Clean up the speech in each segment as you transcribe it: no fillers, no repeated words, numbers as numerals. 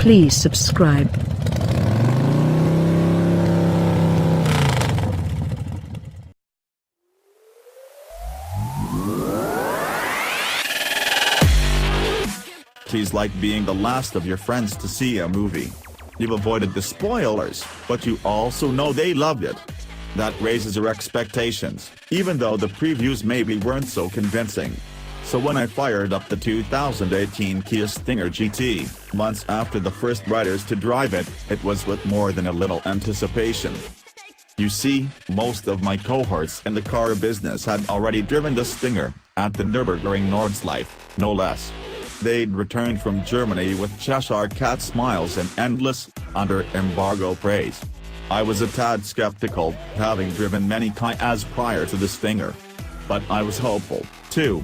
Please subscribe. It's like being the last of your friends to see a movie. You've avoided the spoilers, but you also know they loved it. That raises your expectations, even though the previews maybe weren't so convincing. So when I fired up the 2018 Kia Stinger GT, months after the first riders to drive it, it was with more than a little anticipation. You see, most of my cohorts in the car business had already driven the Stinger, at the Nürburgring Nordschleife, no less. They'd returned from Germany with Cheshire cat smiles and endless, under-embargo praise. I was a tad skeptical, having driven many Kias prior to the Stinger. But I was hopeful, too.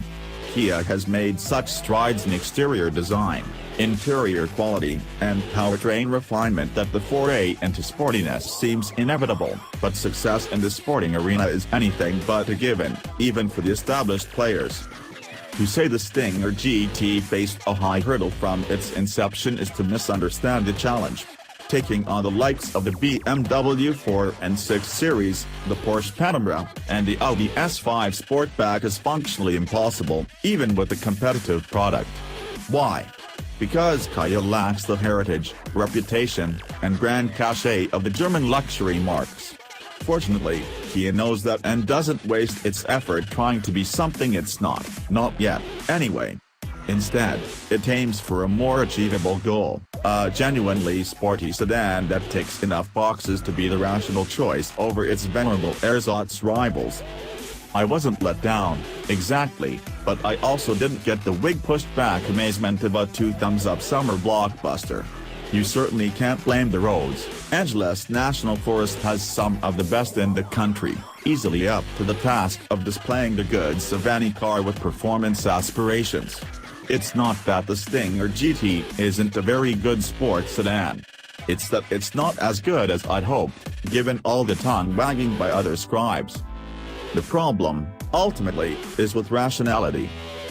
Kia has made such strides in exterior design, interior quality, and powertrain refinement that the foray into sportiness seems inevitable, but success in the sporting arena is anything but a given, even for the established players. To say the Stinger GT faced a high hurdle from its inception is to misunderstand the challenge. Taking on the likes of the BMW 4 and 6 Series, the Porsche Panamera, and the Audi S5 Sportback is functionally impossible, even with a competitive product. Why? Because Kia lacks the heritage, reputation, and brand cachet of the German luxury marques. Fortunately, Kia knows that and doesn't waste its effort trying to be something it's not yet, anyway. Instead, it aims for a more achievable goal, a genuinely sporty sedan that ticks enough boxes to be the rational choice over its venerable ersatz rivals. I wasn't let down, exactly, but I also didn't get the wig pushed back amazement of a two-thumbs-up summer blockbuster. You certainly can't blame the roads. Angeles National Forest has some of the best in the country, easily up to the task of displaying the goods of any car with performance aspirations. It's not that the Stinger GT isn't a very good sports sedan. It's that it's not as good as I'd hoped, given all the tongue-wagging by other scribes. The problem, ultimately, is with rationality.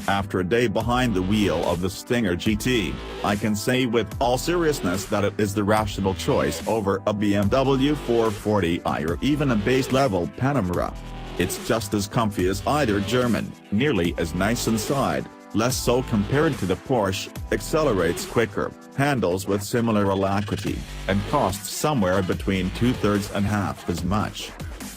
After a day behind the wheel of the Stinger GT, I can say with all seriousness that it is the rational choice over a BMW 440i or even a base-level Panamera. It's just as comfy as either German, nearly as nice inside, less so compared to the Porsche, accelerates quicker, handles with similar alacrity, and costs somewhere between two-thirds and half as much.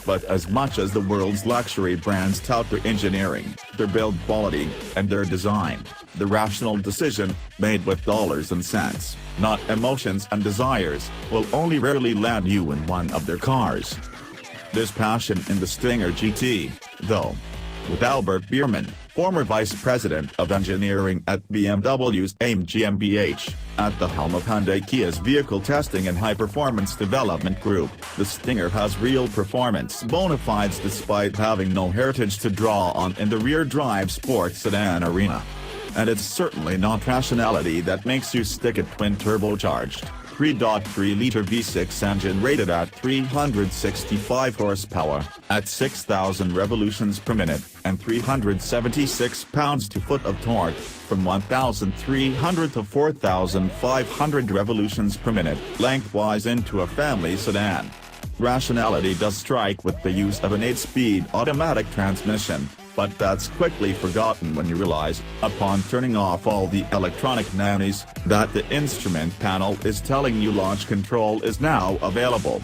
But as much as the world's luxury brands tout their engineering, their build quality, and their design, the rational decision, made with dollars and cents, not emotions and desires, will only rarely land you in one of their cars. There's passion in the Stinger GT, though. With Albert Biermann, former vice president of engineering at BMW's AIM GmbH, at the helm of Hyundai Kia's vehicle testing and high-performance development group, the Stinger has real performance bona fides despite having no heritage to draw on in the rear-drive sports sedan arena. And it's certainly not rationality that makes you stick a twin-turbocharged, 3.3-liter V6 engine rated at 365 horsepower, at 6,000 revolutions per minute, and 376 pounds-to-foot of torque, from 1,300 to 4,500 revolutions per minute, lengthwise into a family sedan. Rationality does strike with the use of an 8-speed automatic transmission, but that's quickly forgotten when you realize, upon turning off all the electronic nannies, that the instrument panel is telling you launch control is now available.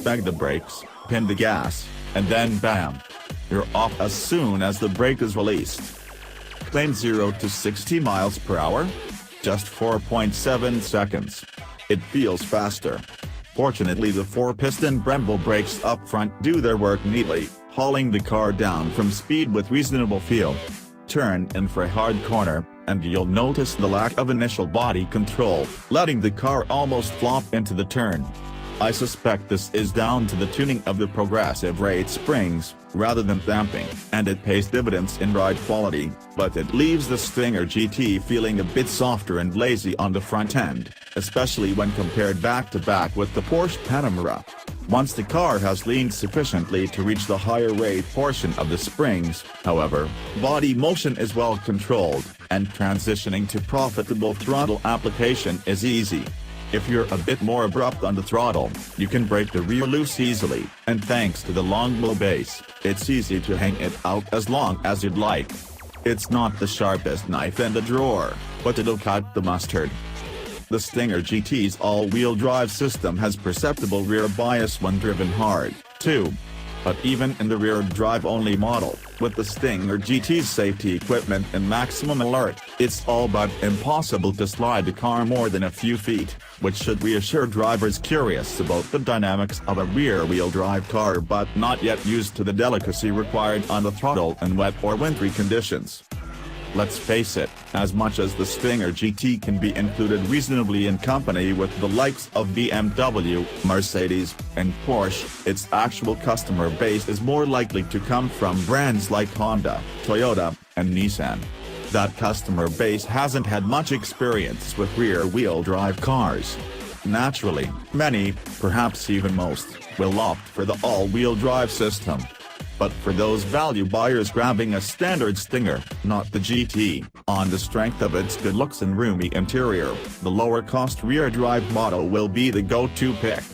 Peg the brakes, pin the gas, and then bam! You're off as soon as the brake is released. Claim 0 to 60 miles per hour? Just 4.7 seconds. It feels faster. Fortunately, the 4-piston Brembo brakes up front do their work neatly, hauling the car down from speed with reasonable feel. Turn in for a hard corner, and you'll notice the lack of initial body control, letting the car almost flop into the turn. I suspect this is down to the tuning of the progressive rate springs, rather than damping, and it pays dividends in ride quality, but it leaves the Stinger GT feeling a bit softer and lazy on the front end, especially when compared back-to-back with the Porsche Panamera. Once the car has leaned sufficiently to reach the higher rate portion of the springs, however, body motion is well controlled, and transitioning to profitable throttle application is easy. If you're a bit more abrupt on the throttle, you can break the rear loose easily, and thanks to the long wheelbase, it's easy to hang it out as long as you'd like. It's not the sharpest knife in the drawer, but it'll cut the mustard. The Stinger GT's all-wheel drive system has perceptible rear bias when driven hard, too. But even in the rear drive-only model, with the Stinger GT's safety equipment and maximum alert, it's all but impossible to slide the car more than a few feet, which should reassure drivers curious about the dynamics of a rear-wheel drive car but not yet used to the delicacy required on the throttle in wet or wintry conditions. Let's face it, as much as the Stinger GT can be included reasonably in company with the likes of BMW, Mercedes, and Porsche, its actual customer base is more likely to come from brands like Honda, Toyota, and Nissan. That customer base hasn't had much experience with rear-wheel drive cars. Naturally, many, perhaps even most, will opt for the all-wheel drive system. But for those value buyers grabbing a standard Stinger, not the GT, on the strength of its good looks and roomy interior, the lower-cost rear-drive model will be the go-to pick.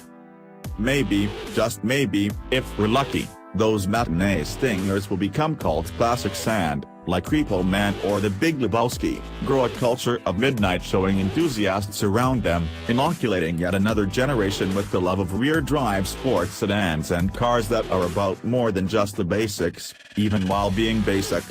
Maybe, just maybe, if we're lucky, those matinee Stingers will become cult classics and, like Repo Man or The Big Lebowski, grow a culture of midnight showing enthusiasts around them, inoculating yet another generation with the love of rear-drive sports sedans and cars that are about more than just the basics, even while being basic.